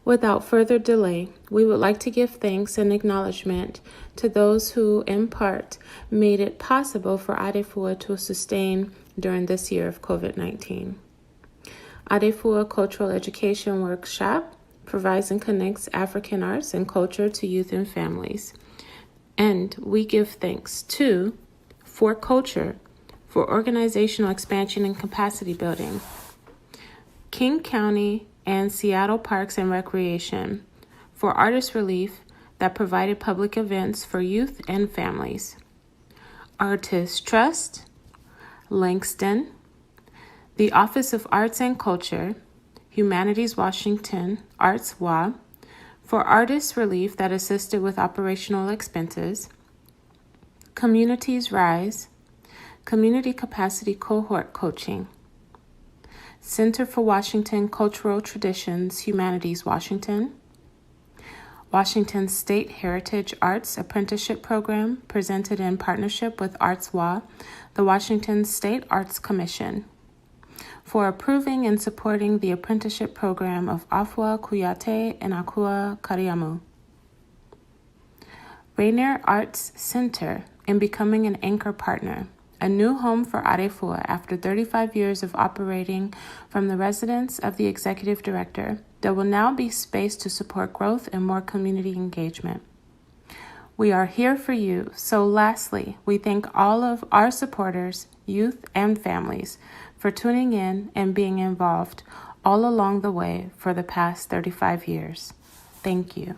Without further delay, we would like to give thanks and acknowledgement to those who, in part, made it possible for Adefua to sustain during this year of COVID-19. Adefua Cultural Education Workshop provides and connects African arts and culture to youth and families. And we give thanks to For Culture for organizational expansion and capacity building, King County and Seattle Parks and Recreation for artist relief that provided public events for youth and families, Artist Trust, Langston, the Office of Arts and Culture, Humanities Washington, Arts WA, for artist relief that assisted with operational expenses, Communities Rise, Community Capacity Cohort Coaching, Center for Washington Cultural Traditions, Humanities Washington, Washington State Heritage Arts Apprenticeship Program presented in partnership with Arts WA, the Washington State Arts Commission, for approving and supporting the apprenticeship program of Afua Kuyate and Aqua Kariamu. Raynor Arts Center in becoming an anchor partner, a new home for Adefua after 35 years of operating from the residence of the executive director. There will now be space to support growth and more community engagement. We are here for you. So lastly, we thank all of our supporters, youth and families, for tuning in and being involved all along the way for the past 35 years. Thank you.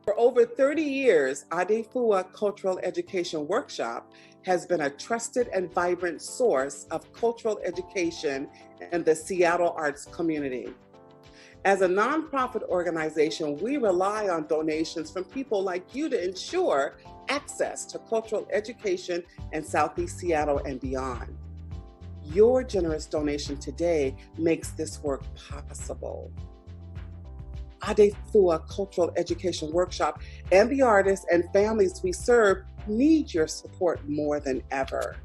For over 30 years, Adefua Cultural Education Workshop has been a trusted and vibrant source of cultural education in the Seattle arts community. As a nonprofit organization, we rely on donations from people like you to ensure access to cultural education in Southeast Seattle and beyond. Your generous donation today makes this work possible. Adefua Cultural Education Workshop and the artists and families we serve need your support more than ever.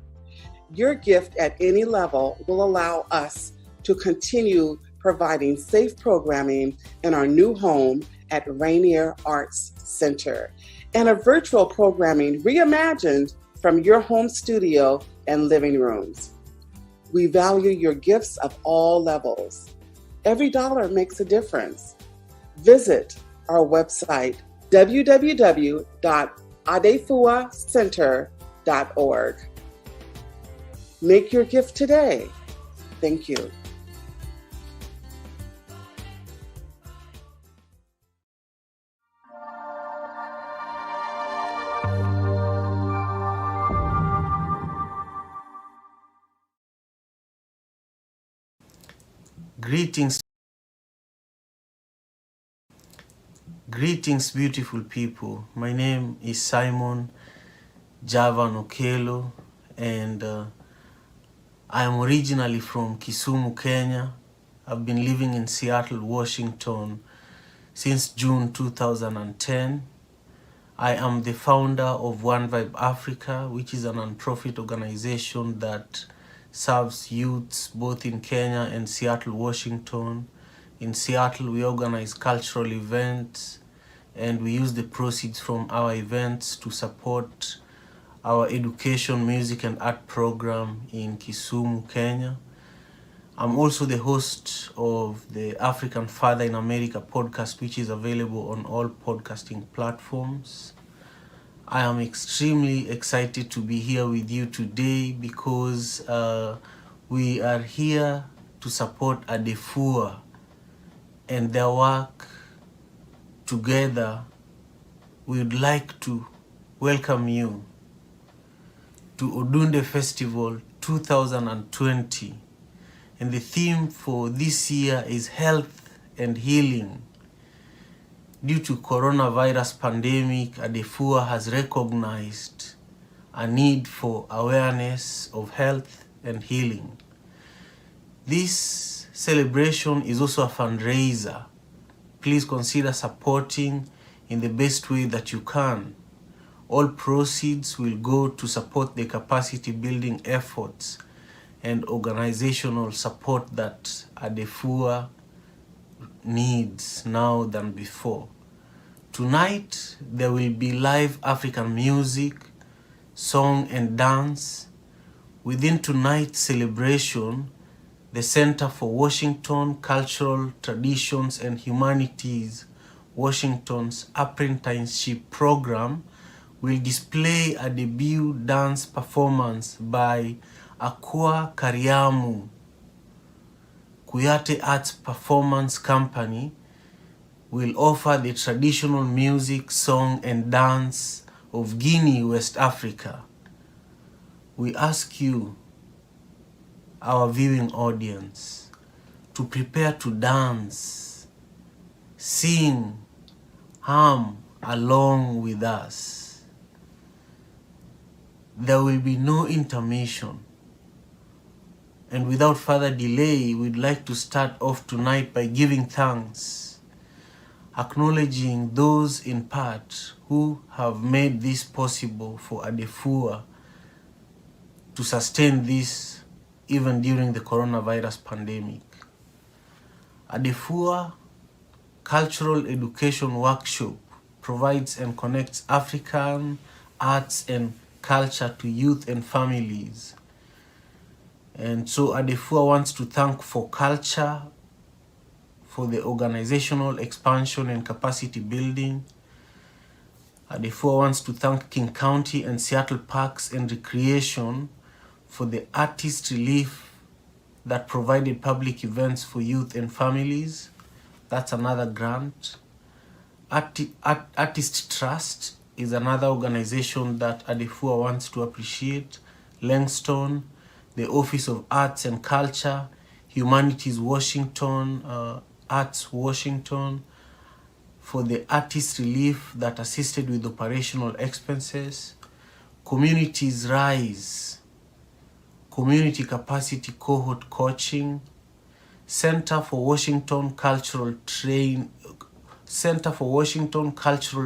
Your gift at any level will allow us to continue providing safe programming in our new home at Raynor Arts Center and a virtual programming reimagined from your home studio and living rooms. We value your gifts of all levels. Every dollar makes a difference. Visit our website, www.adefuacenter.org. Make your gift today. Thank you. Greetings, beautiful people. My name is Simon Javan Okelo, and I am originally from Kisumu, Kenya. I've been living in Seattle, Washington since June 2010. I am the founder of One Vibe Africa, which is a non-profit organization that serves youths both in Kenya and Seattle, Washington. In Seattle, we organize cultural events and we use the proceeds from our events to support our education, music, and art program in Kisumu, Kenya. I'm also the host of the African Father in America podcast, which is available on all podcasting platforms. I am extremely excited to be here with you today because we are here to support Adefua and their work. Together, we would like to welcome you to Odunde Festival 2020. And the theme for this year is health and healing. Due to coronavirus pandemic, Adefua has recognized a need for awareness of health and healing. This celebration is also a fundraiser. Please consider supporting in the best way that you can. All proceeds will go to support the capacity building efforts and organizational support that Adefua needs now than before. Tonight, there will be live African music, song and dance. Within tonight's celebration, the Center for Washington Cultural Traditions and Humanities, Washington's apprenticeship program, will display a debut dance performance by Aqua Kuyate Arts Performance Company will offer the traditional music, song, and dance of Guinea, West Africa. We ask you, our viewing audience, to prepare to dance, sing, hum along with us. There will be no intermission. And without further delay, we'd like to start off tonight by giving thanks, acknowledging those in part who have made this possible for Adefua to sustain this even during the coronavirus pandemic. Adefua Cultural Education Workshop provides and connects African arts and culture to youth and families. And so Adefua wants to thank for culture, for the organizational expansion and capacity building. Adefua wants to thank King County and Seattle Parks and Recreation for the artist relief that provided public events for youth and families. That's another grant. Artist Trust is another organization that Adefua wants to appreciate. Langston, the Office of Arts and Culture, Humanities Washington, Arts Washington, for the artist relief that assisted with operational expenses. Communities Rise, Community Capacity Cohort Coaching, Center for Washington Cultural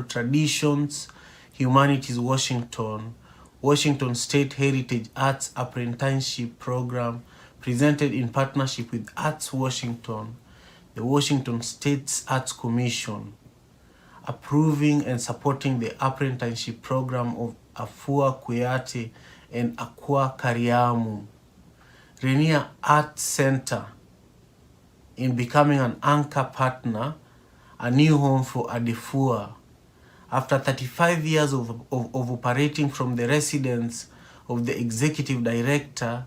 Traditions, Humanities Washington, Washington State Heritage Arts Apprenticeship Program, presented in partnership with Arts Washington, the Washington State's Arts Commission, approving and supporting the apprenticeship program of Afua Kuyate and Aqua Kariamu. Raynor Arts Center, in becoming an anchor partner, a new home for Adefua. After 35 years of operating from the residence of the executive director,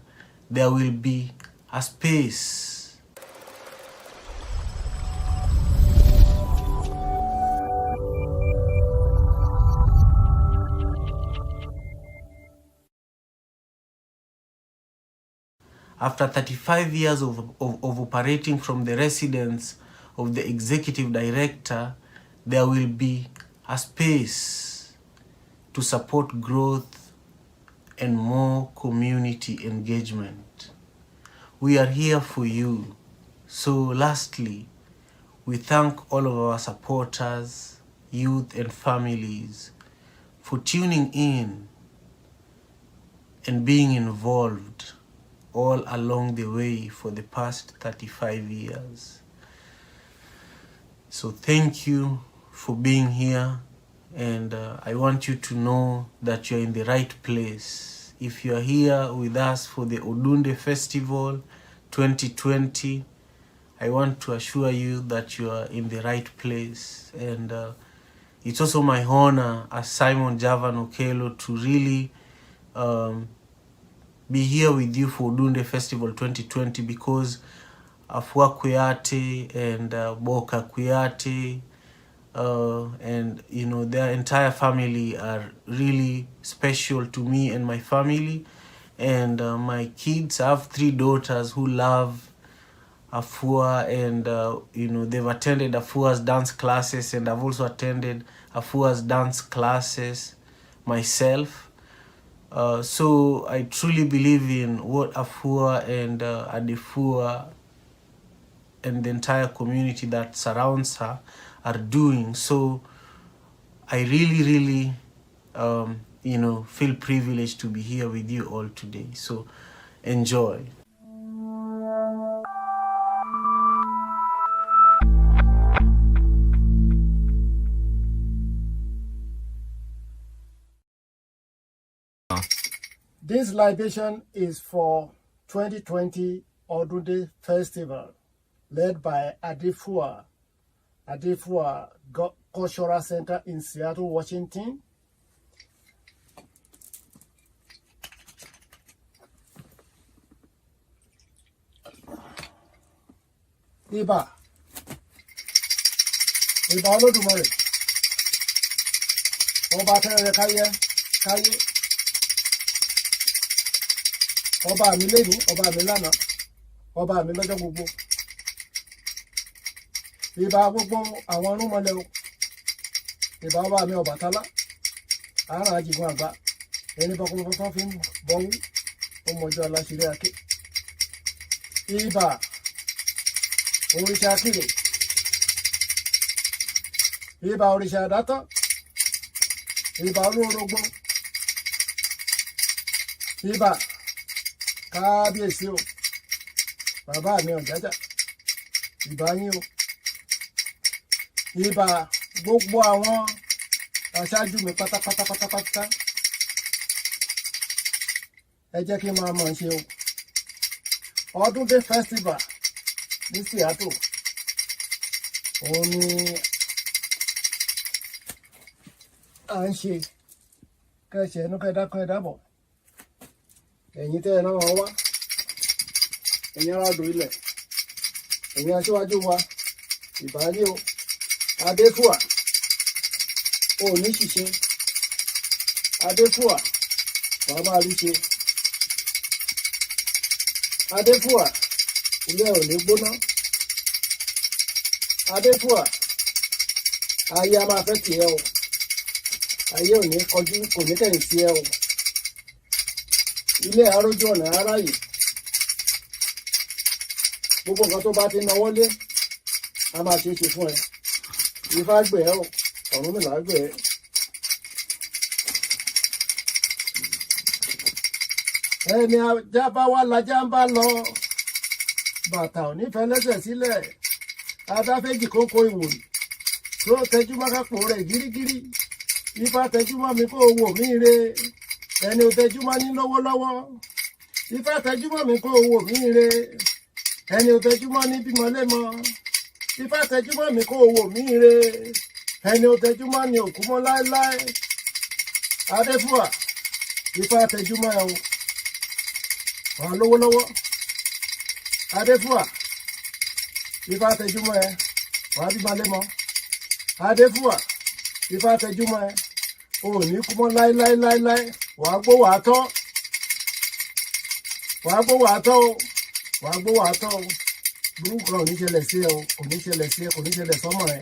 there will be a space. After 35 years of operating from the residence of the executive director, there will be a space to support growth and more community engagement. We are here for you. So lastly, we thank all of our supporters, youth and families for tuning in and being involved all along the way for the past 35 years. So thank you for being here, and I want you to know that you're in the right place. If you're here with us for the Odunde Festival 2020, I want to assure you that you are in the right place. And it's also my honor as Simon Javan Okelo to really be here with you for Odunde Festival 2020, because Afua Kuyate and Boka Kuyate and their entire family are really special to me and my family. And my kids, I have 3 daughters who love Afua, and they've attended Afua's dance classes, and I've also attended Afua's dance classes myself. So I truly believe in what Afua and Adefua and the entire community that surrounds her are doing. So I really feel privileged to be here with you all today. So enjoy. This libation is for 2020 Odunde Festival, led by Adefua Cultural Center in Seattle, Washington. Iba Olódùmarè, ọba tẹ́rẹ káyé, ọba mi lẹ́ni, ọba mi lánàá, ọba mi lọ́jọ́ gbogbo. Ìbà gbogbo àwọn ọ̀rúnmọlẹ̀ o, ìbà ọba mi Ọbàtálá, àárọ̀ àjìgún àgbà, ẹni bọ́kúnbọ́kún fi ń bọ́wú, ó mọjọ́ aláṣírí aké. Ìbà òrìṣà Akíre, ìbà òrìṣà Àdátán, ìbà Olúorogbo, ìbà Kábíyèsí o, bàbá mi Ọ̀jájá, ìbà yín o. Ìbà gbogbo àwọn aṣáájú mi pátápátá. Ẹ jẹ́ kí n máa mọ̀ ṣe o. Odunde Festival ní Seattle, òun ni à ń ṣe. Kẹ́ṣẹ̀ ẹnu kẹ́dákan ẹ̀dábọ̀. Ẹ̀yin tẹ́ ẹ náà wọ́n wá. Ẹ̀yin aráàlú ilẹ̀. Ẹ̀yin aṣíwájú wa. Ìbà yín o. Adefua, ò ní ṣìṣe. Adefua, wàá máa rí ṣe. Adefua, ilé ò ní gbóná. Adefua, ayé a máa fẹ́ tì ẹ́ o. Ayé ò ní kọjú, kò ní kẹ̀yìn sí ẹ o. Ilé àrójú ọ̀nà aráyè. Gbogbo nǹkan tó bá ti náwó lé, a máa ṣe é ṣe fún ẹ. Ifá gbè ẹ́ o, Ọ̀rúnmìlà gbè ẹ́. Ẹni ajá bá wá lajá ń bá lọ, bàtà ò ní fẹ́ lẹ́sẹ̀ sílẹ̀. Adáfẹ́jì kókó ìwòrì, tó tẹjúmọ́ kápò rẹ̀ gírígírí. Ifá tẹjúmọ́ mi kó owó mi re, ẹni ò tẹjúmọ́ ní lọ́wọ́lọ́wọ́. Ifá tẹjúmọ́ mi kó owó mi re, ẹni ò tẹjúmọ́ ní bímọlẹ́mọ. Ifá tẹjúmọ́ mi kó owó mi re, ẹni ò tẹjúmọ́ ní òkú mọ́ láéláé. Adefua, Ifá tẹjúmọ́ ẹ o, wà lówó lọ́wọ́. Adefua, Ifá tẹjúmọ́ ẹ, wà bímọ lẹ́mọ. Adefua, Ifá tẹjúmọ́ ẹ, o ò ní kú mọ́ láéláé. Wà á gbó wà á tọ́, wà á gbó wà á tọ́ o, wà á gbó wà á tọ́ o. Burúkú kan ò ní ṣẹlẹ̀ sí ẹ o, kò ní ṣẹlẹ̀ sí ẹ, kò ní ṣẹlẹ̀ sọ́mọ ẹ,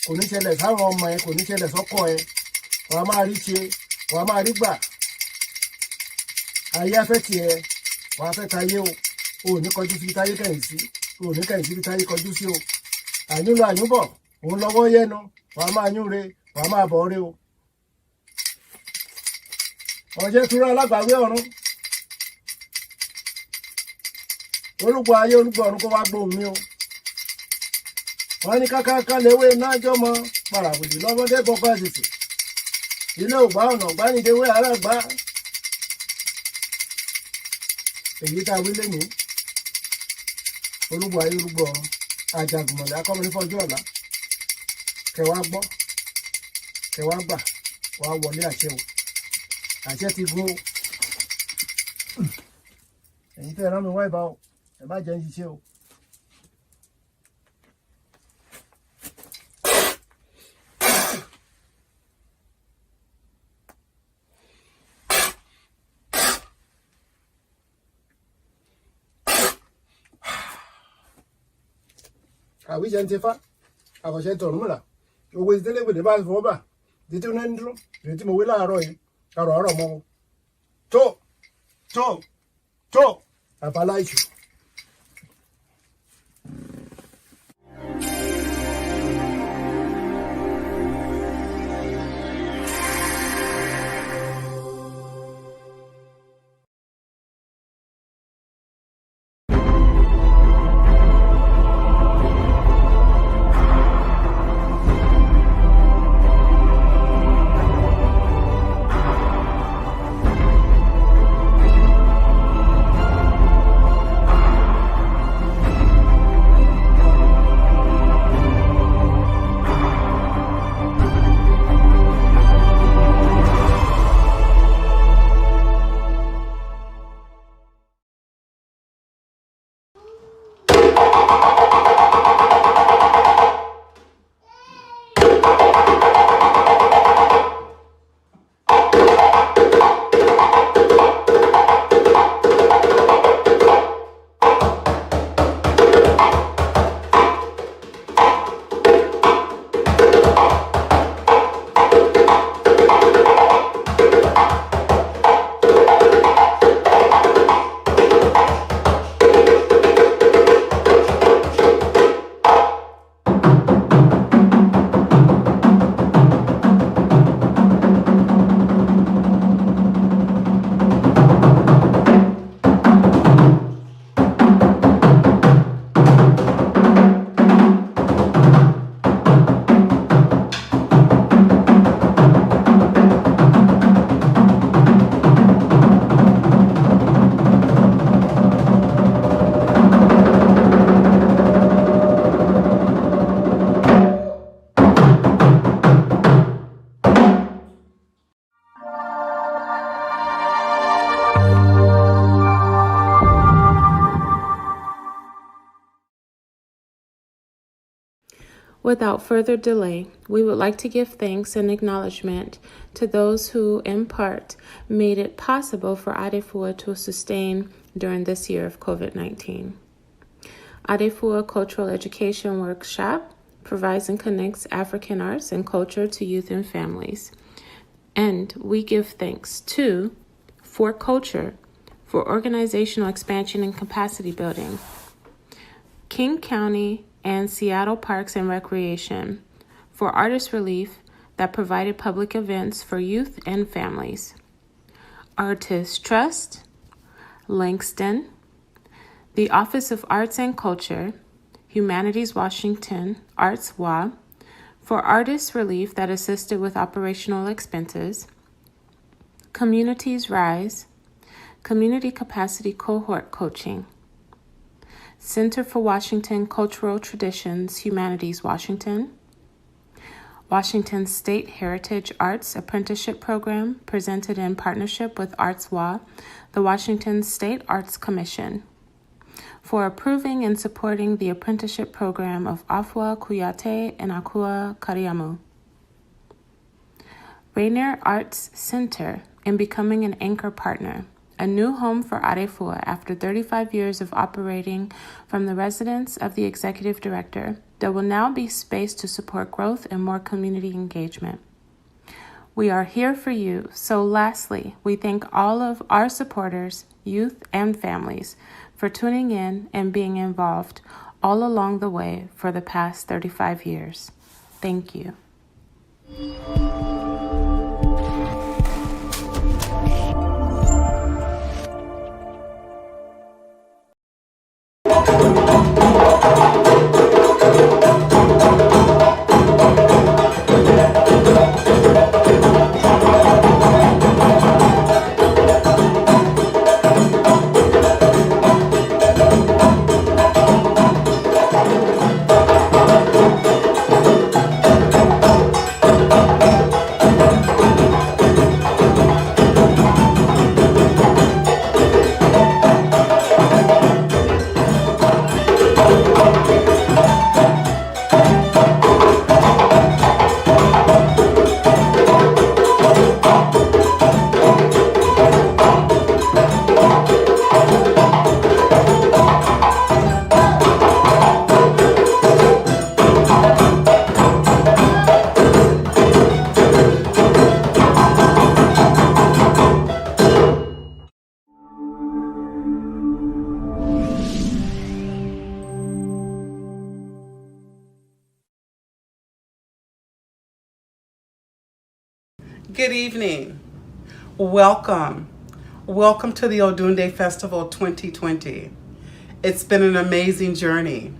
kò ní ṣẹlẹ̀ sáwọn ọmọ ẹ, kò ní ṣẹlẹ̀ sọ́kọ ẹ. Wà á máa rí ṣe, wà á máa rí gbà. Ayé afẹ́ tiẹ̀, wà á fẹ́ tayé o, o ò ní kọjú síbi táyé kẹ̀yìn sí, o ò ní kẹ̀yìn síbi táyé kọjú sí o. Àyúnlọ àyúnbọ̀, òun lọ́wọ́ yẹnu, wà á máa yún re, wà á máa bọ̀ re o. Ọ̀jẹ̀ tura alágbàwí ọ̀run. olúgbọ ayé olúgbọ ọ̀run kó wá gbóhùn mi o wọ́n ní kákáká léwé nájọ́ mọ́ parabòdì lọ́mọdé bọ́kọ́ àṣìṣe ilé ògbà ọ̀nà ọ̀gbánidéwé aráàgbá èyí tá a wí lẹ́nu olúgbọ ayé olúgbọ ọ̀run àjàgùnmọ̀lẹ́ akọ́mọdé fọjọ́ ọ̀la kẹwàá gbọ́ kẹwàá gbà wàá wọlé àṣẹ o àṣẹ ti gún o ẹ̀yin tẹ́ ẹ rán mi wá ìbá o ẹ má jẹ́ ń ṣiṣẹ́ o. àwíjẹ ń tẹfá àkọsẹ tọrùn mọlá owó ìdílé bá fọwọ́ bà títí ní dúró èyí tí mo wí láàárọ̀ yìí àrọ̀ mọ́ o tó àbálá ìṣù. Without further delay, we would like to give thanks and acknowledgement to those who, in part, made it possible for Adefua to sustain during this year of COVID-19. Adefua Cultural Education Workshop provides and connects African arts and culture to youth and families. And we give thanks to For Culture for organizational expansion and capacity building, King County and Seattle Parks and Recreation for artist relief that provided public events for youth and families, Artist Trust, Langston, the Office of Arts and Culture, Humanities Washington, Arts WA, for artist relief that assisted with operational expenses, Communities Rise, Community Capacity Cohort Coaching, Center for Washington Cultural Traditions, Humanities Washington, Washington State Heritage Arts Apprenticeship Program presented in partnership with Arts WA, the Washington State Arts Commission, for approving and supporting the apprenticeship program of Afua Kuyate and Aqua Kariamu. Raynor Arts Center in becoming an anchor partner, a new home for Adefua after 35 years of operating from the residence of the executive director. There will now be space to support growth and more community engagement. We are here for you. So lastly, we thank all of our supporters, youth and families, for tuning in and being involved all along the way for the past 35 years. Thank you. Good evening. Welcome. Welcome to the Odunde Festival 2020. It's been an amazing journey.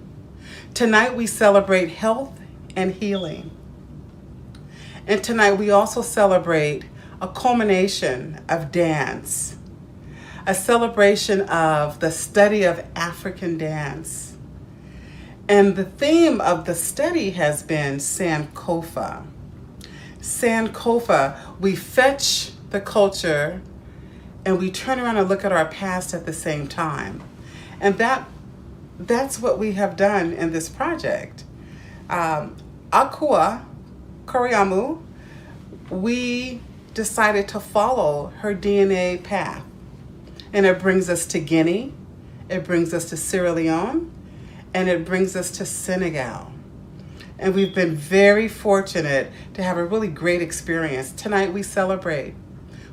Tonight we celebrate health and healing. And tonight we also celebrate a culmination of dance, a celebration of the study of African dance. And the theme of the study has been Sankofa. Sankofa, we fetch the culture and we turn around and look at our past at the same time. And that's what we have done in this project. Aqua, Koriamu, we decided to follow her DNA path. And it brings us to Guinea, it brings us to Sierra Leone, and it brings us to Senegal. And we've been very fortunate to have a really great experience. Tonight we celebrate.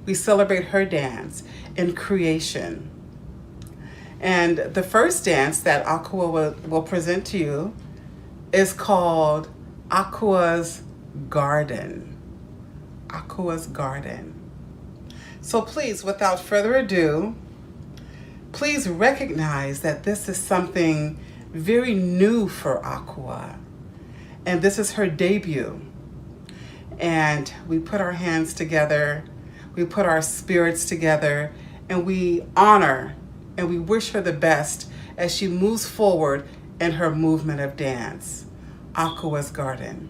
We celebrate her dance in creation. And the first dance that Aqua will present to you is called Aqua's Garden. Aqua's Garden. So please, without further ado, please recognize that this is something very new for Aqua. And this is her debut. And we put our hands together, we put our spirits together, and we honor and we wish her the best as she moves forward in her movement of dance. Aqua's Garden.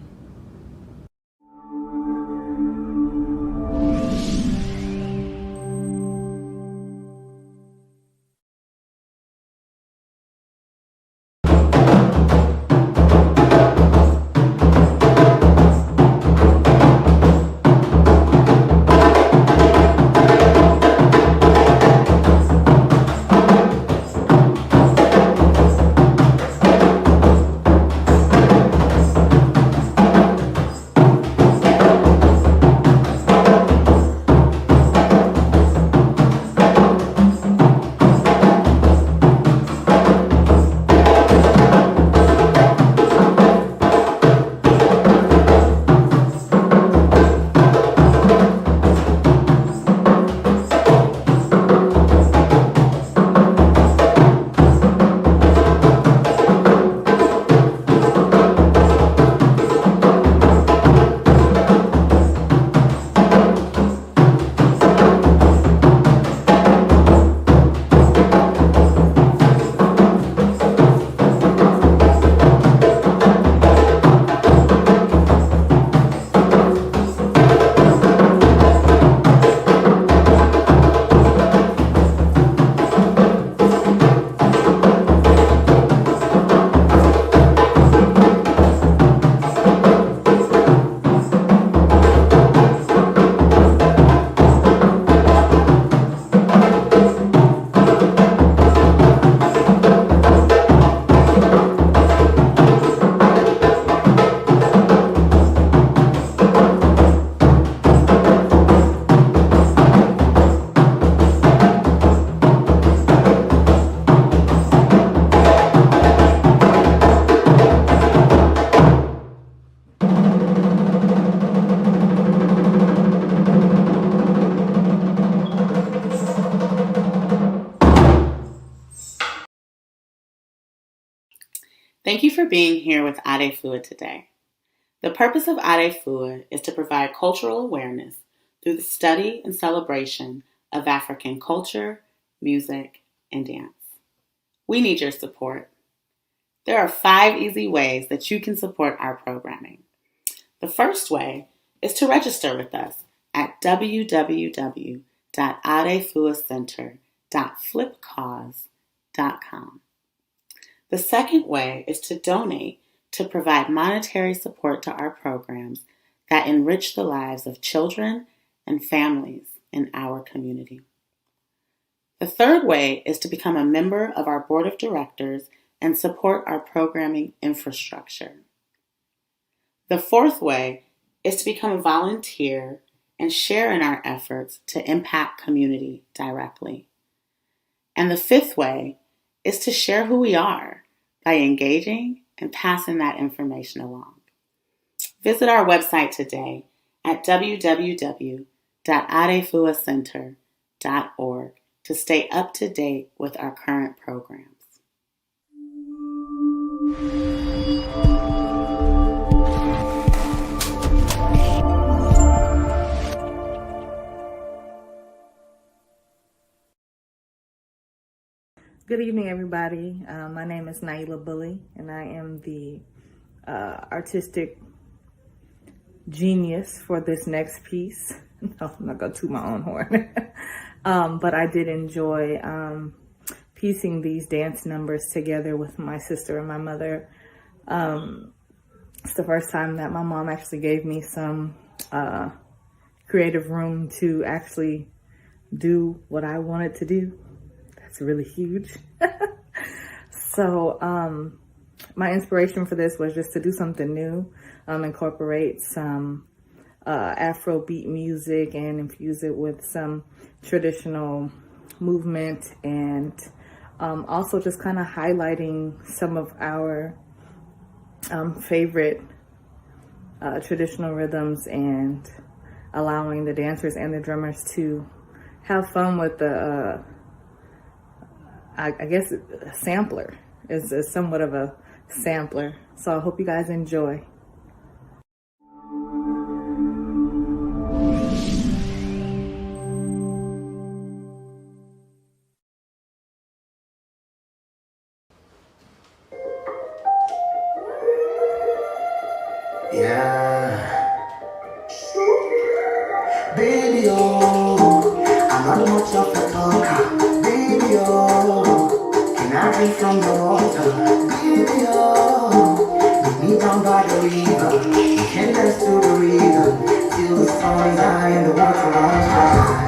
Thank you for being here with Adefua today. The purpose of Adefua is to provide cultural awareness through the study and celebration of African culture, music, and dance. We need your support. There are 5 easy ways that you can support our programming. The first way is to register with us at www.adefuacenter.flipcause.com. The second way is to donate to provide monetary support to our programs that enrich the lives of children and families in our community. The third way is to become a member of our board of directors and support our programming infrastructure. The fourth way is to become a volunteer and share in our efforts to impact community directly. And the fifth way is to share who we are by engaging and passing that information along. Visit our website today at www.adefuacenter.org to stay up to date with our current programs. Good evening, everybody. My name is Naila Bully, and I am the artistic genius for this next piece. No, I'm not gonna toot my own horn. But I did enjoy piecing these dance numbers together with my sister and my mother. It's the first time that my mom actually gave me some creative room to actually do what I wanted to do. That's really huge. So my inspiration for this was just to do something new, incorporate some Afrobeat music and infuse it with some traditional movement, and also just kind of highlighting some of our favorite traditional rhythms and allowing the dancers and the drummers to have fun with the I guess a sampler is somewhat of a sampler. So I hope you guys enjoy. Yeah, baby, oh, I'm not much of a talker. Baby, oh, can I drink from the water? Baby, oh, meet me down by the river. We can dance to the rhythm till the sun is high and the water runs dry.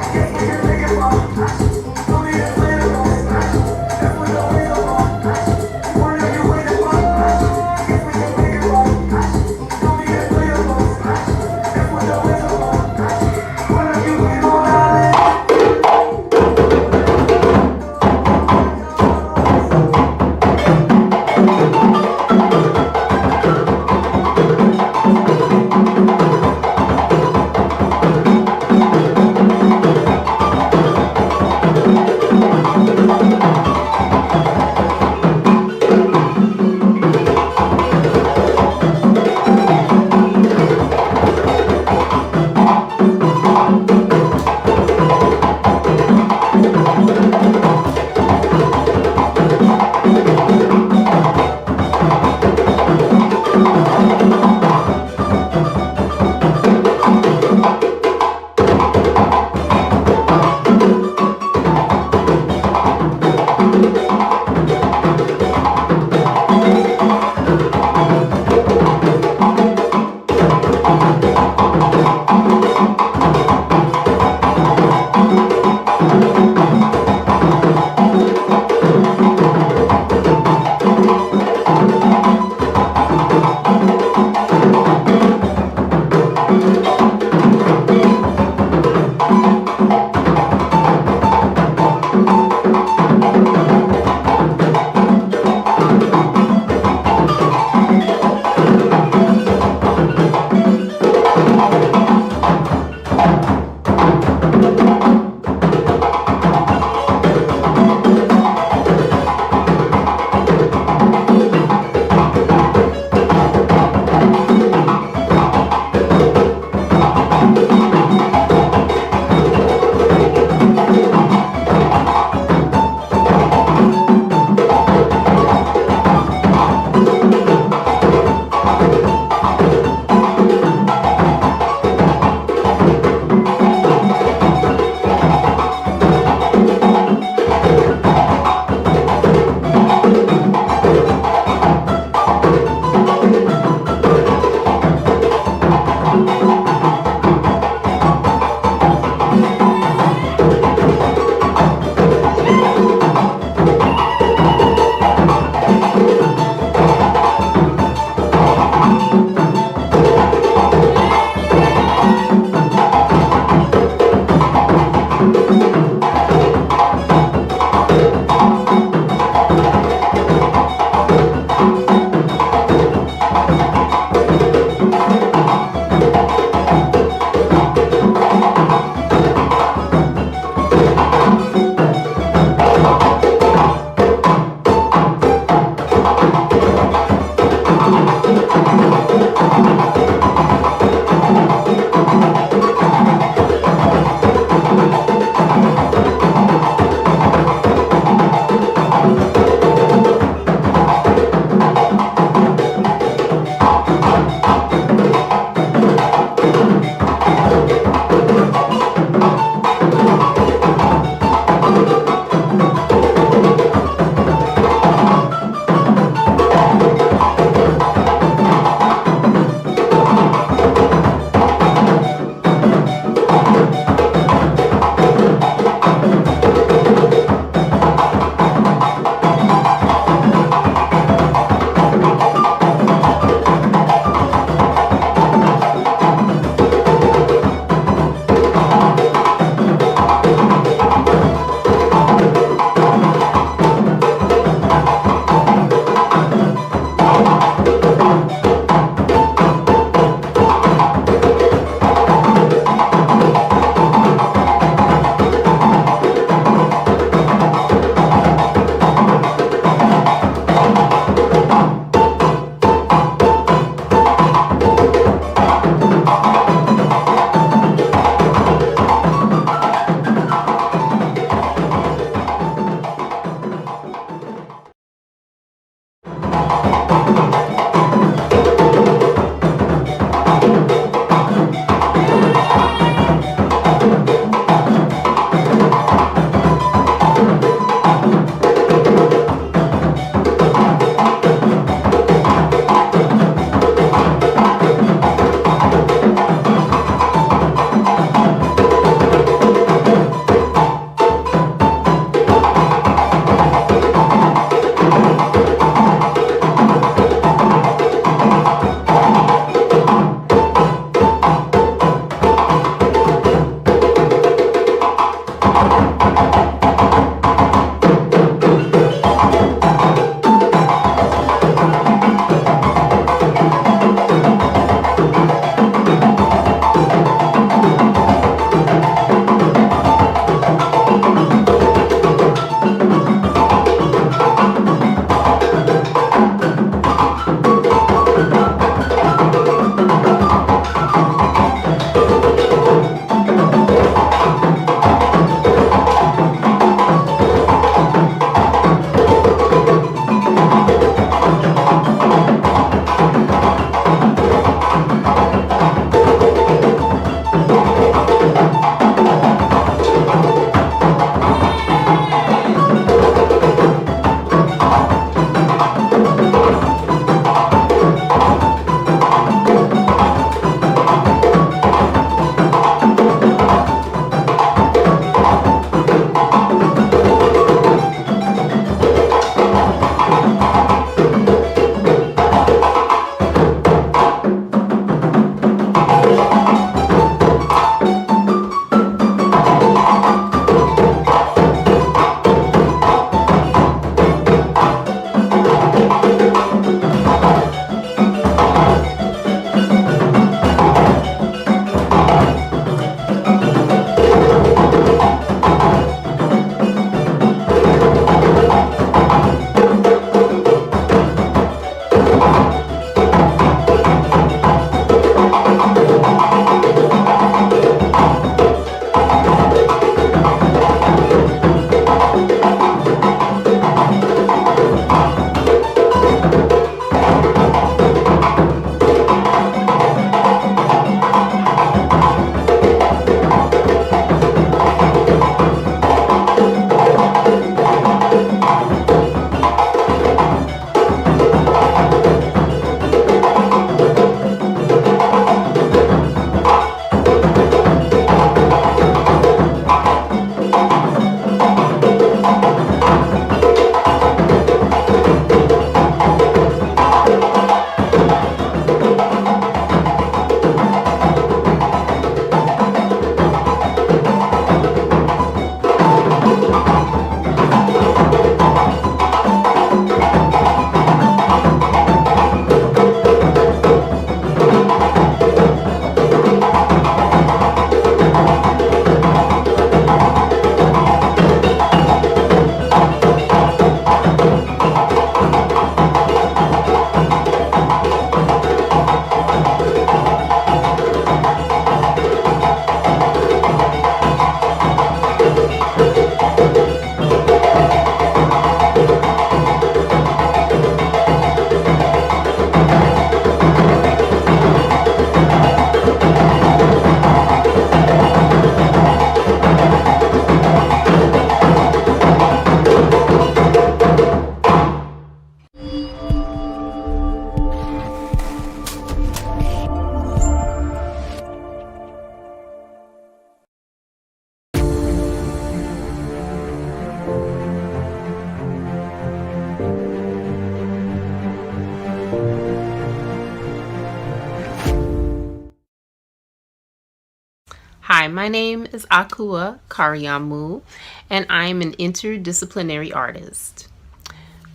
my name is Aqua Karyamu, and I'm an interdisciplinary artist.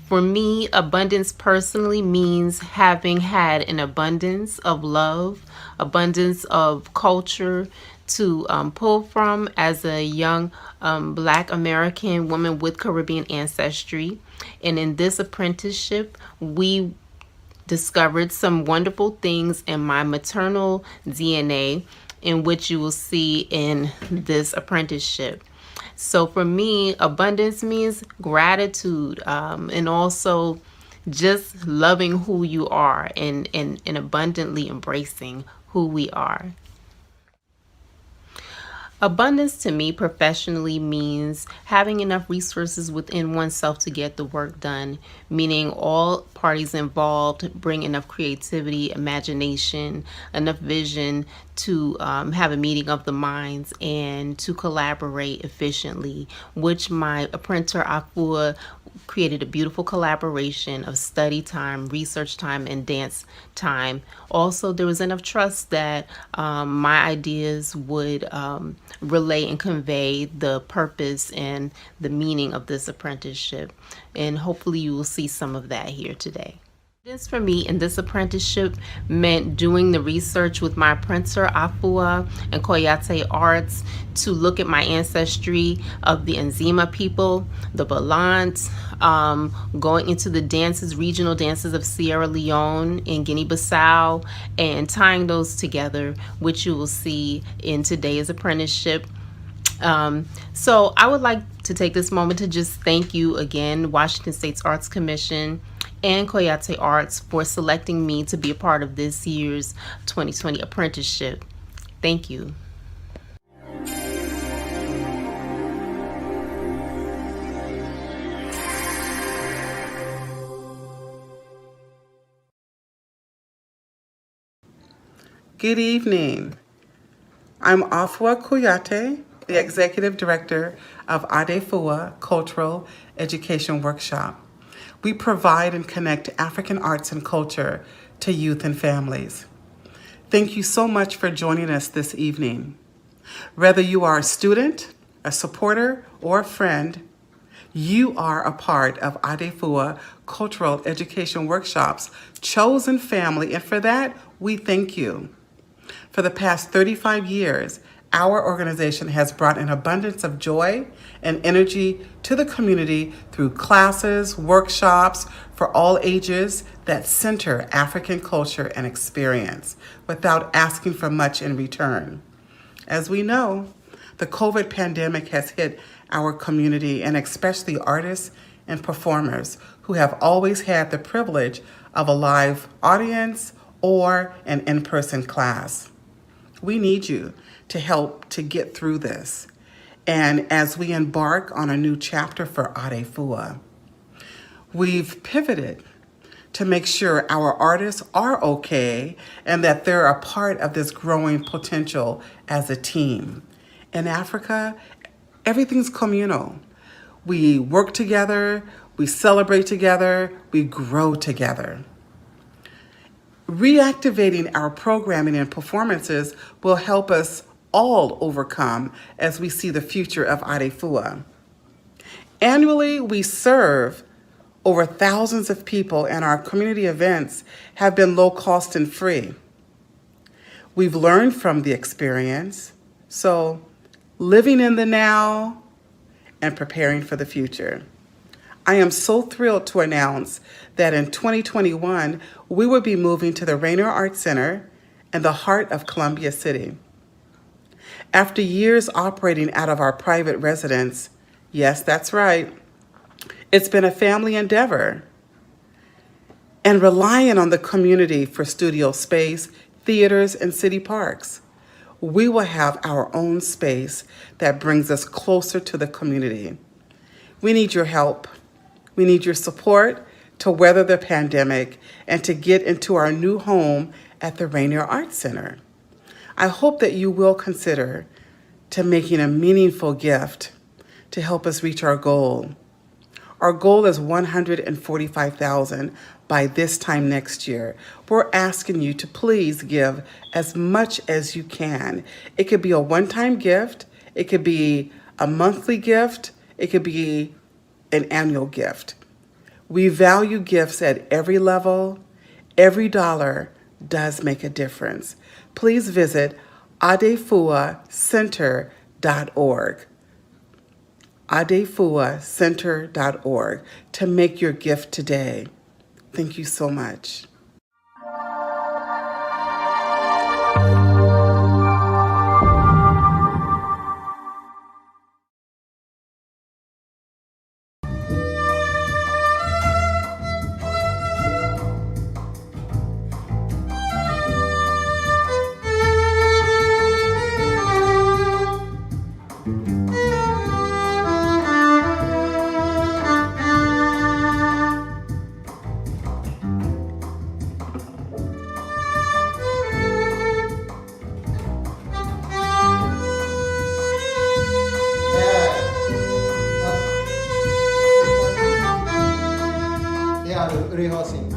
For me, abundance personally means having had an abundance of love, abundance of culture to pull from as a young Black American woman with Caribbean ancestry. And in this apprenticeship, we discovered some wonderful things in my maternal DNA, in which you will see in this apprenticeship. So for me, abundance means gratitude, and also just loving who you are, and abundantly embracing who we are. Abundance to me professionally means having enough resources within oneself to get the work done, meaning all parties involved bring enough creativity, imagination, enough vision to have a meeting of the minds and to collaborate efficiently, which my apprentice Aqua created a beautiful collaboration of study time, research time, and dance time. Also, there was enough trust that my ideas would relay and convey the purpose and the meaning of this apprenticeship. And hopefully you will see some of that here today. This for me in this apprenticeship meant doing the research with my printer Aqua and Koyate Arts to look at my ancestry of the Nzima people, the Balants, going into the dances, regional dances of Sierra Leone and Guinea-Bissau, and tying those together, which you will see in today's apprenticeship. So I would like to take this moment to just thank you again, Washington State's Arts Commission and Koyate Arts, for selecting me to be a part of this year's 2020 apprenticeship. Thank you. Good evening. I'm Afua Kuyate, the Executive Director of Adefua Cultural Education Workshop. We provide and connect African arts and culture to youth and families. Thank you so much for joining us this evening. Whether you are a student, a supporter, or a friend, you are a part of Adefua Cultural Education Workshop's chosen family, and for that, we thank you. For the past 35 years, our organization has brought an abundance of joy and energy to the community through classes, workshops for all ages that center African culture and experience without asking for much in return. As we know, the COVID pandemic has hit our community, and especially artists and performers who have always had the privilege of a live audience or an in-person class. We need you to help to get through this. And as we embark on a new chapter for Adefua, we've pivoted to make sure our artists are okay and that they're a part of this growing potential as a team. In Africa, everything's communal. We work together, we celebrate together, we grow together. Reactivating our programming and performances will help us all overcome as we see the future of Adefua. Annually, we serve over thousands of people, and our community events have been low cost and free. We've learned from the experience, so living in the now and preparing for the future. I am so thrilled to announce that in 2021, we will be moving to the Raynor Art Center in the heart of Columbia City. After years operating out of our private residence, yes, that's right, it's been a family endeavor, and relying on the community for studio space, theaters, and city parks. We will have our own space that brings us closer to the community. We need your help. We need your support to weather the pandemic and to get into our new home at the Raynor Art Center. I hope that you will consider to making a meaningful gift to help us reach our goal. Our goal is $145,000 by this time next year. We're asking you to please give as much as you can. It could be a one-time gift, it could be a monthly gift, it could be an annual gift. We value gifts at every level. Every dollar does make a difference. Please visit adefuacenter.org. adefuacenter.org to make your gift today. Thank you so much. They are rehearsing.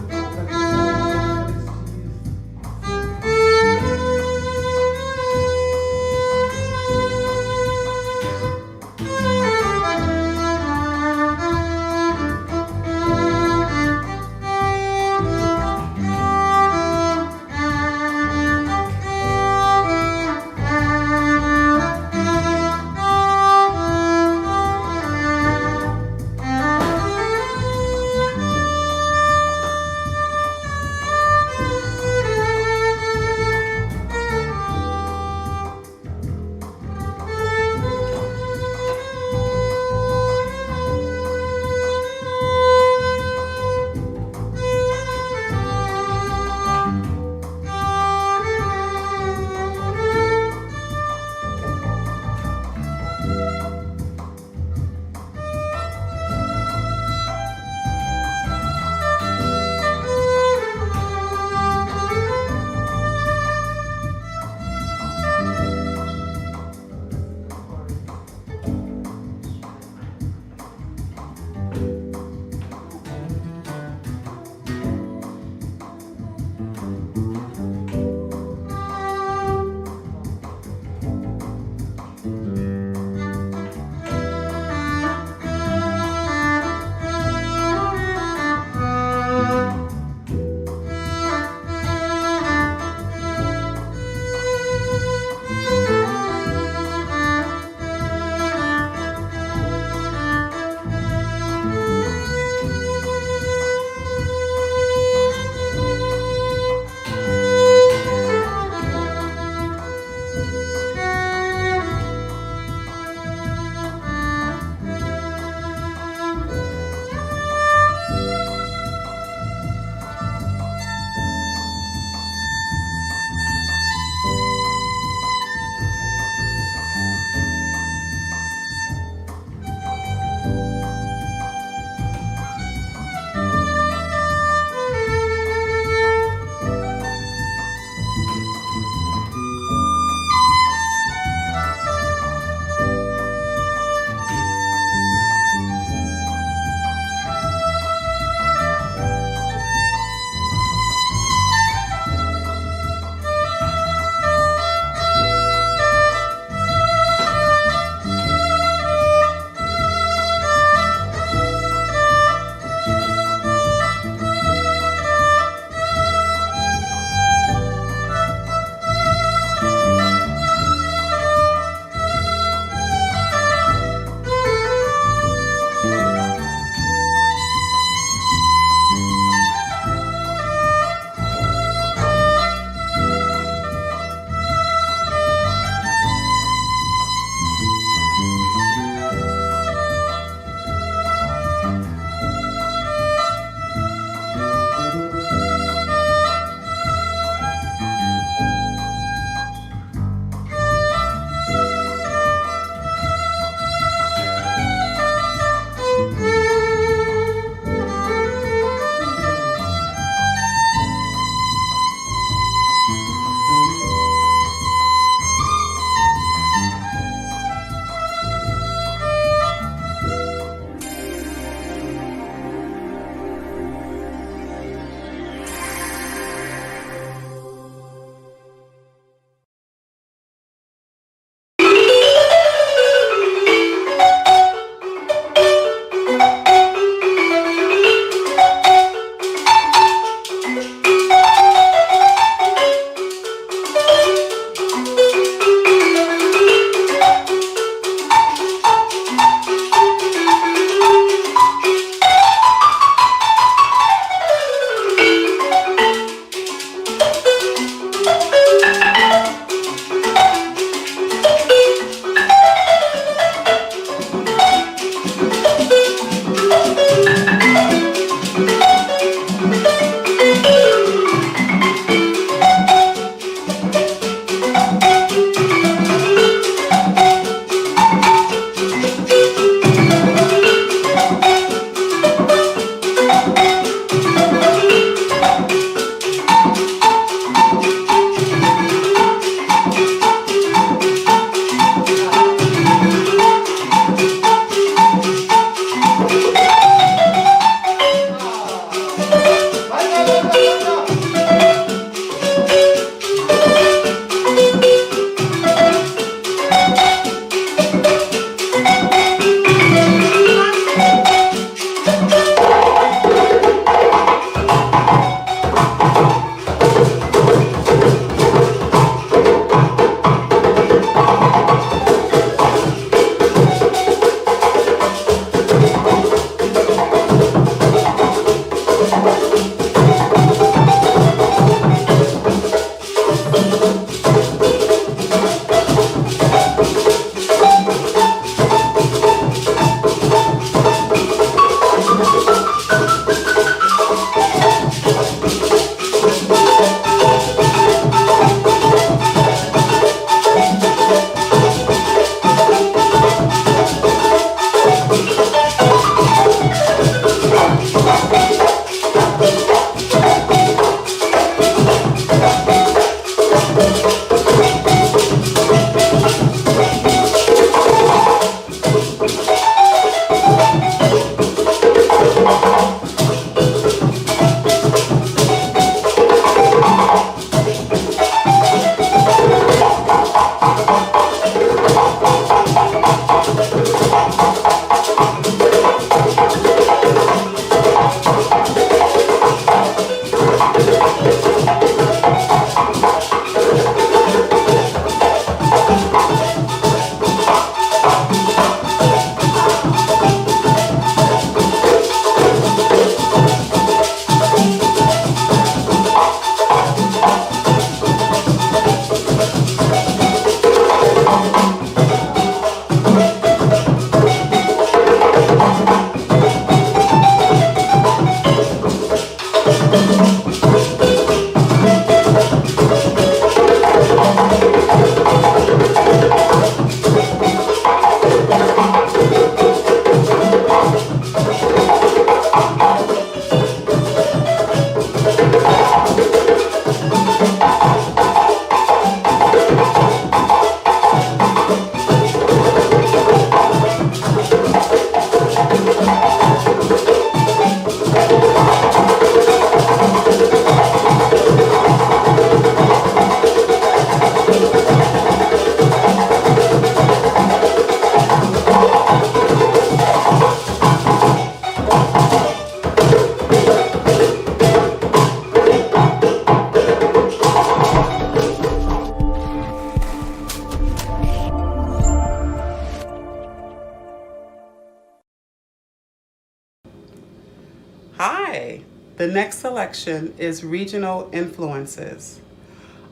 Hi. The next selection is Regional Influences.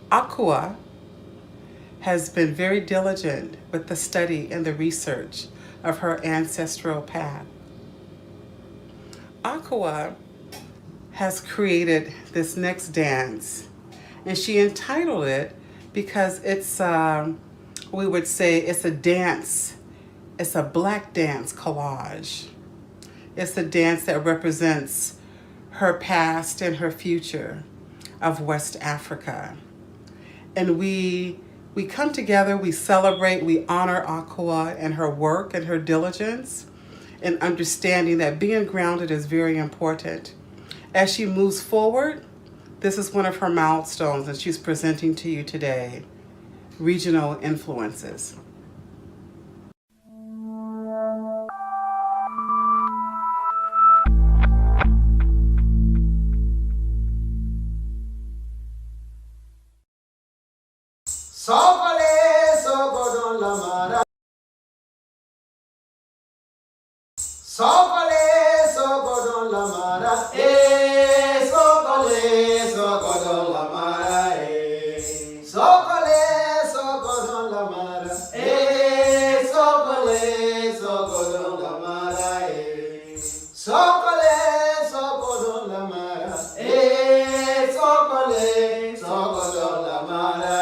Aqua has been very diligent with the study and the research of her ancestral path. Aqua has created this next dance, and she entitled it because it's, we would say, it's a dance. It's a black dance collage. It's a dance that represents her past and her future of West Africa. And we come together, we celebrate, we honor Aqua and her work and her diligence, and understanding that being grounded is very important. As she moves forward, this is one of her milestones that she's presenting to you today, Regional Influences. Sokole sokodon lamara. Sokole sokodon lamara. Sokole sokodon lamara. Sokole sokodon lamara. Sokole sokodon lamara. Sokole sokodon lamara. Sokole sokodon lamara.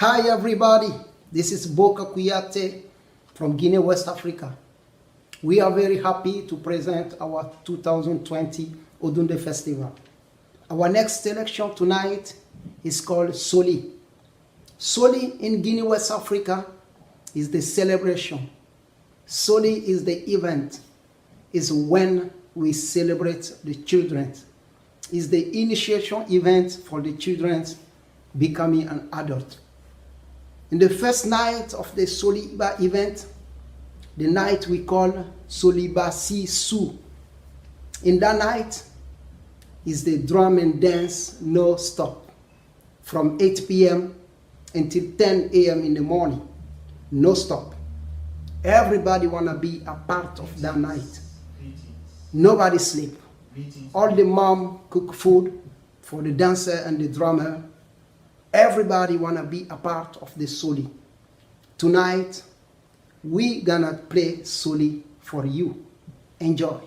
Hi everybody, this is Boka Kuyate from Guinea, West Africa. We are very happy to present our 2020 Odunde Festival. Our next selection tonight is called Soli. Soli in Guinea, West Africa is the celebration. Soli is the event, is when we celebrate the children. Is the initiation event for the children becoming an adult. In the first night of the Soliba event, the night we call Soliba Sisu. In that night is the drum and dance no stop from 8 p.m. until 10 a.m. in the morning, no stop. Everybody wanna be a part of that night. Nobody sleep. All the mom cook food for the dancer and the drummer. Everybody wanna be a part of the Soli. Tonight, we gonna play Soli for you. Enjoy.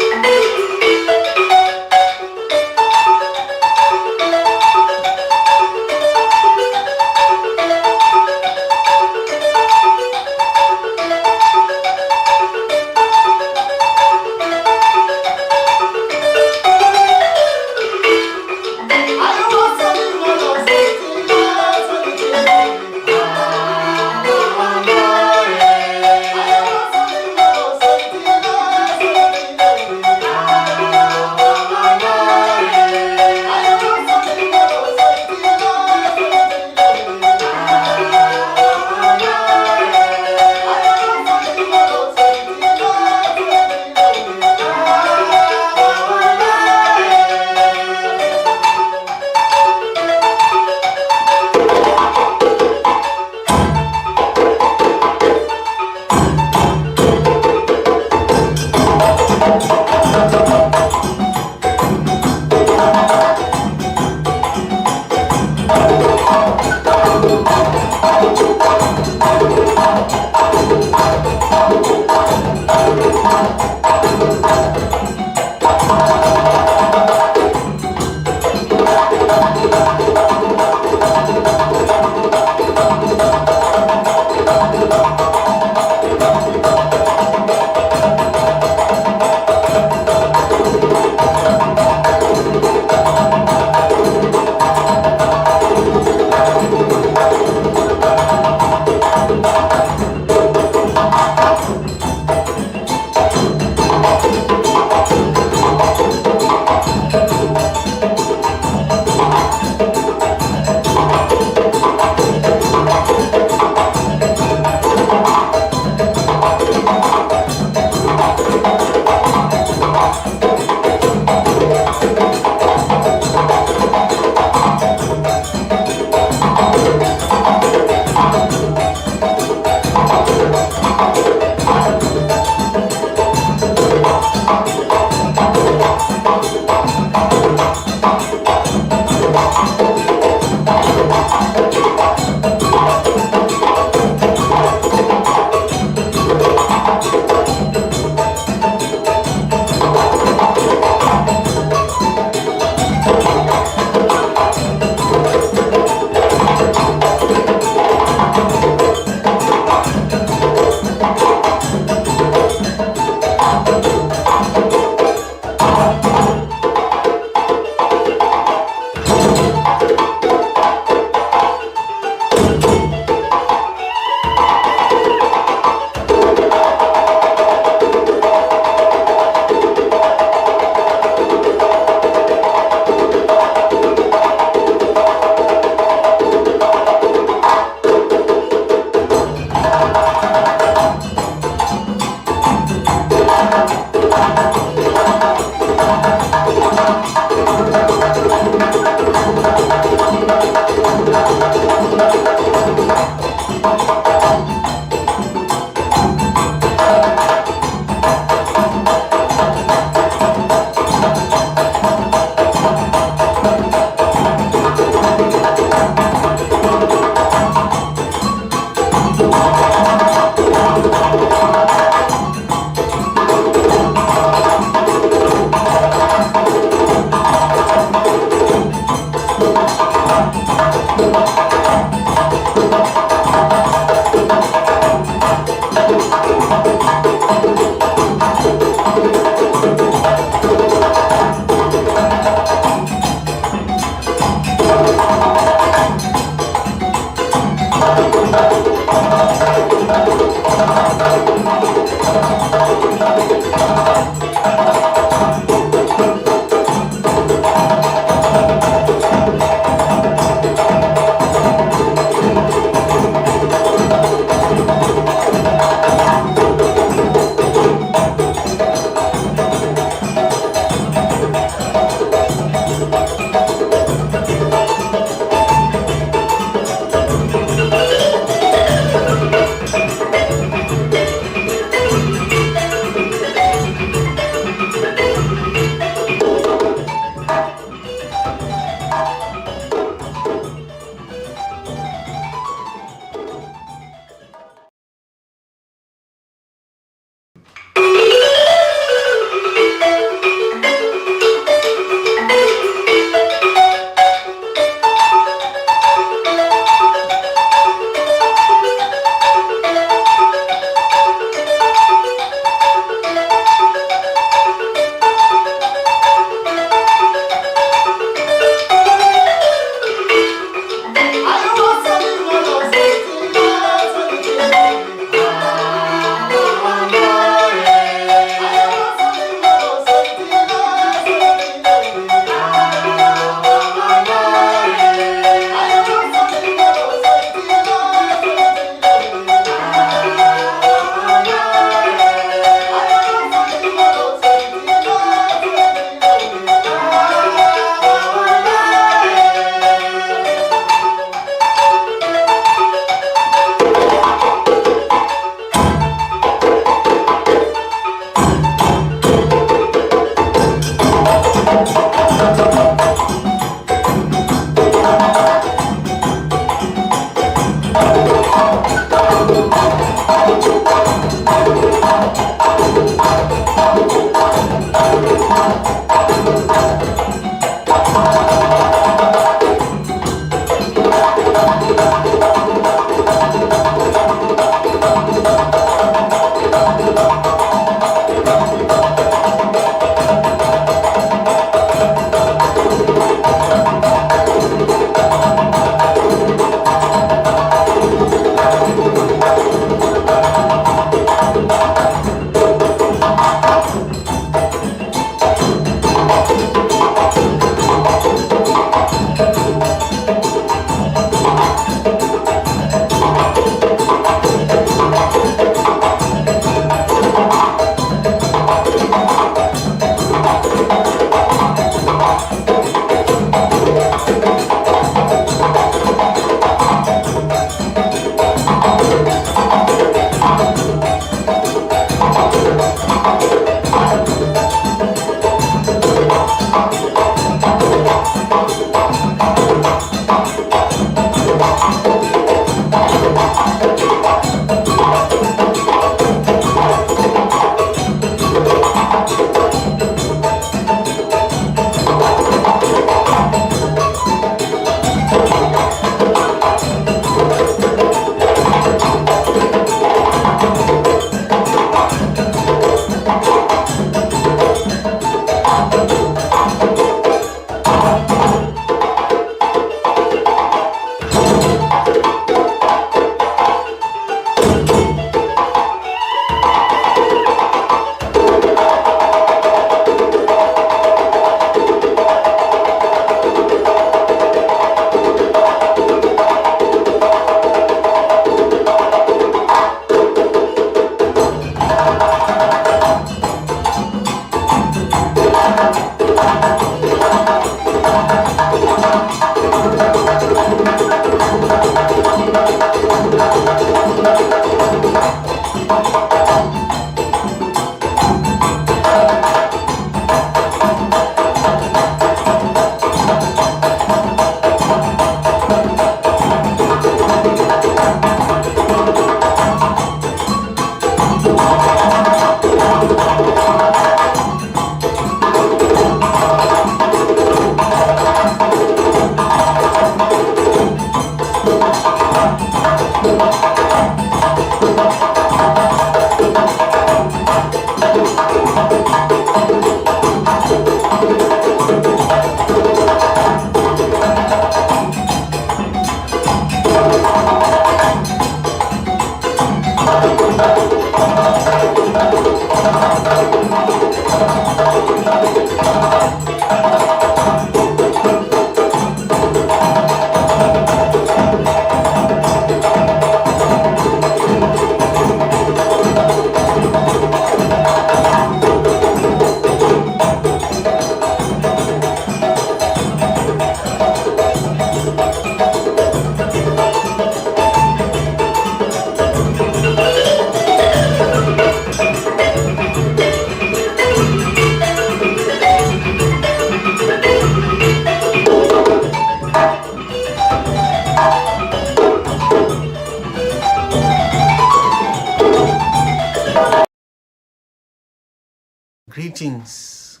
Greetings,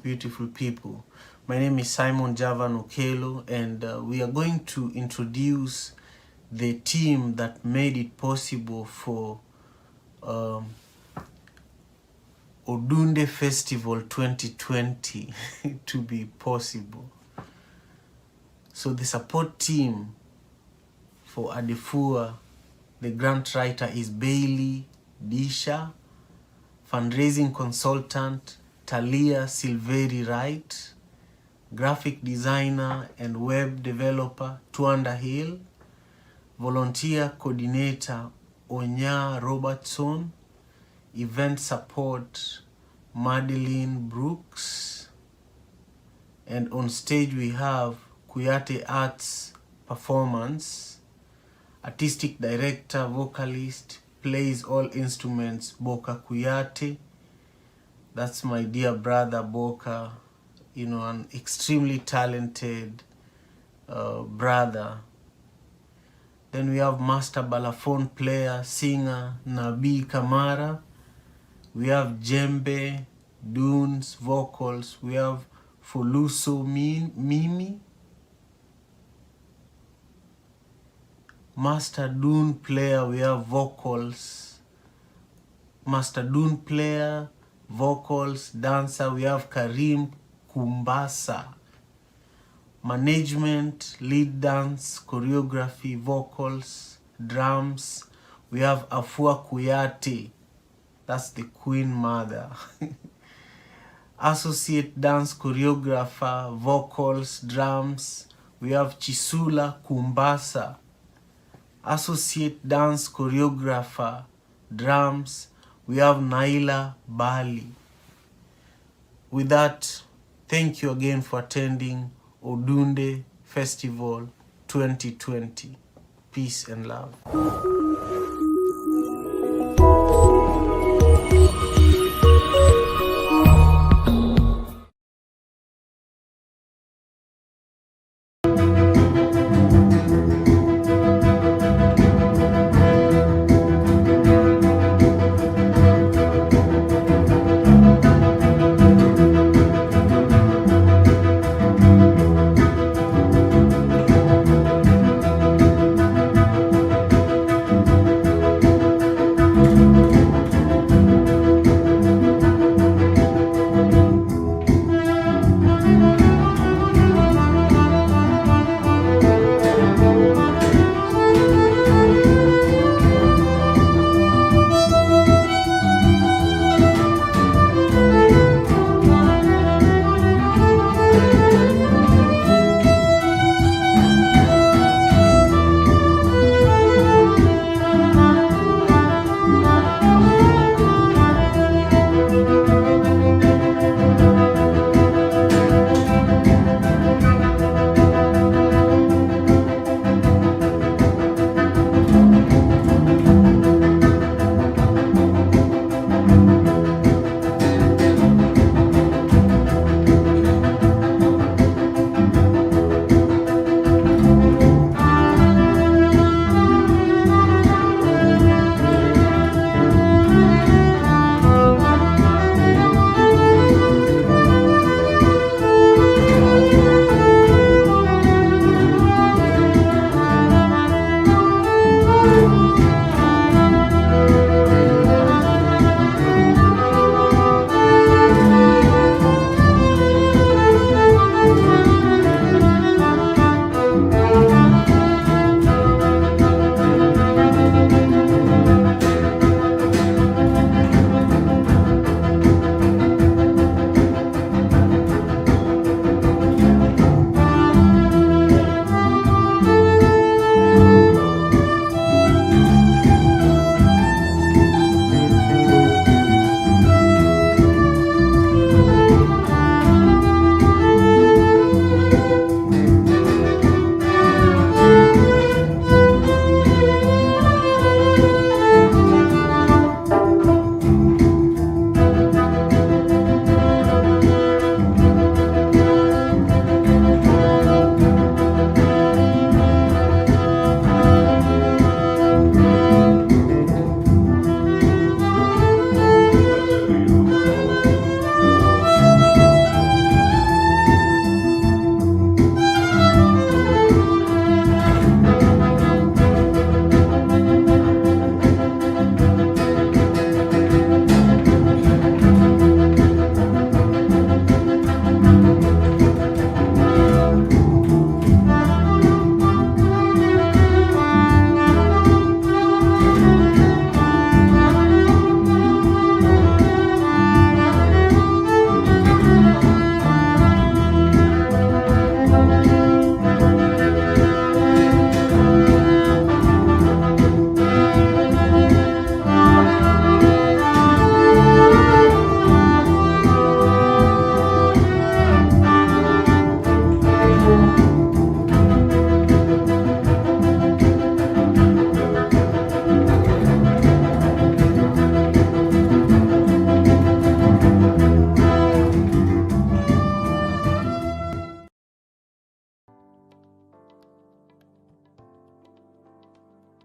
beautiful people. My name is Simon Javan Okelo, and we are going to introduce the team that made it possible for Odunde Festival 2020 to be possible. So the support team for Adefua, the grant writer, is Bailey Disha, fundraising consultant Talia Silveri Wright, graphic designer and web developer Tuanda Hill, volunteer coordinator Onya Robertson, event support Madeline Brooks, and on stage we have Kuyate Arts Performance, artistic director, vocalist, plays all instruments Boka Kuyate. That's my dear brother Boka, an extremely talented brother. Then we have master balafon player, singer Nabi Kamara. We have Jembe, Dunes, vocals. We have Foluso Mimi. Master Dune player, we have vocals. Master Dune player, vocals, dancer, we have Karim Kumbasa. Management, lead dance, choreography, vocals, drums, we have Afua Kuyate. That's the Queen Mother. Associate dance choreographer, vocals, drums, we have Chisula Kumbasa. Associate dance choreographer, drums, we have Naila Bali. With that, thank you again for attending Odunde Festival 2020. Peace and love.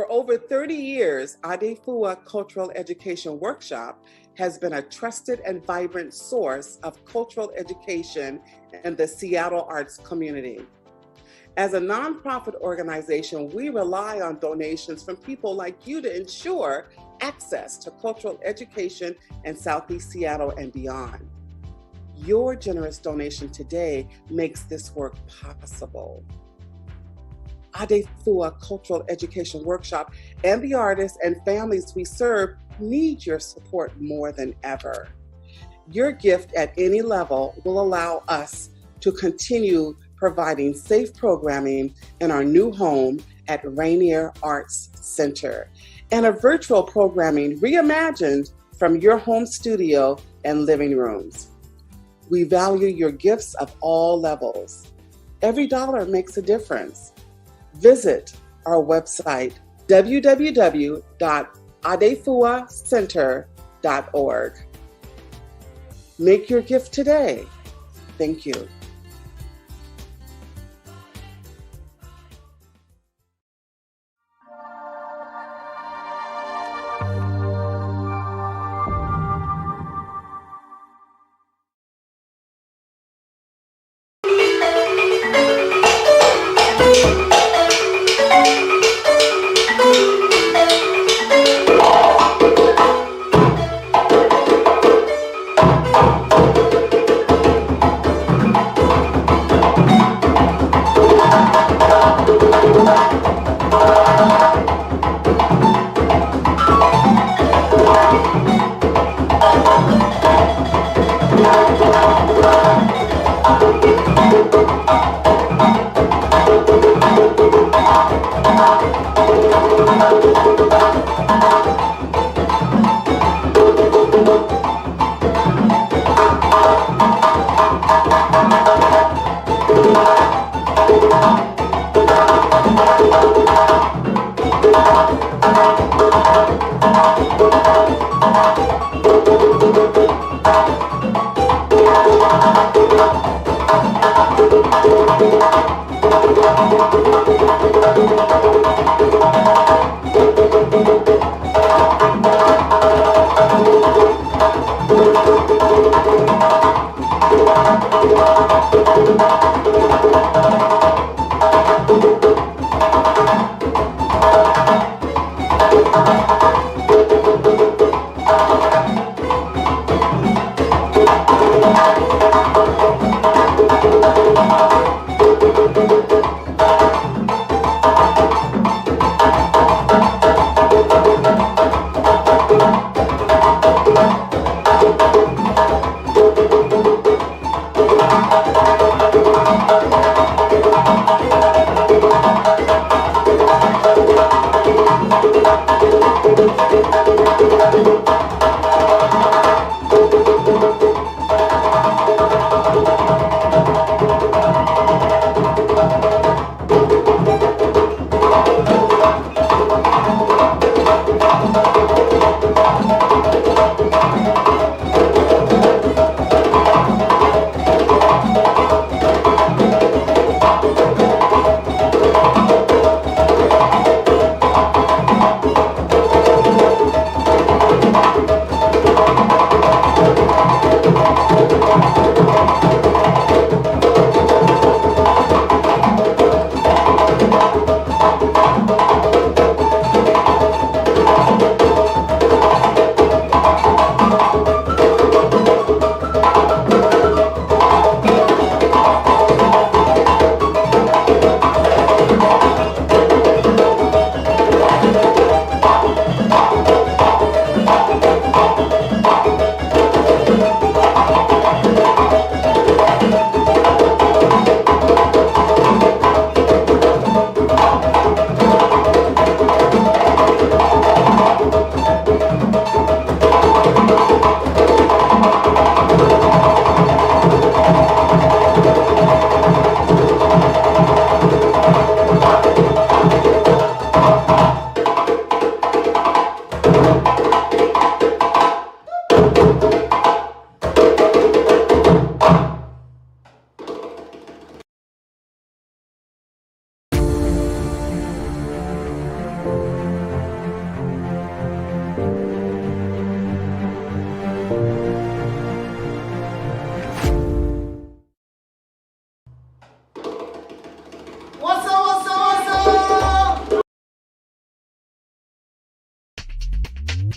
For over 30 years, Adefua Cultural Education Workshop has been a trusted and vibrant source of cultural education in the Seattle arts community. As a nonprofit organization, we rely on donations from people like you to ensure access to cultural education in Southeast Seattle and beyond. Your generous donation today makes this work possible. Adefua Cultural Education Workshop and the artists and families we serve need your support more than ever. Your gift at any level will allow us to continue providing safe programming in our new home at Raynor Arts Center and a virtual programming reimagined from your home studio and living rooms. We value your gifts of all levels. Every dollar makes a difference. Visit our website, www.adefuacenter.org. Make your gift today. Thank you.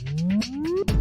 you.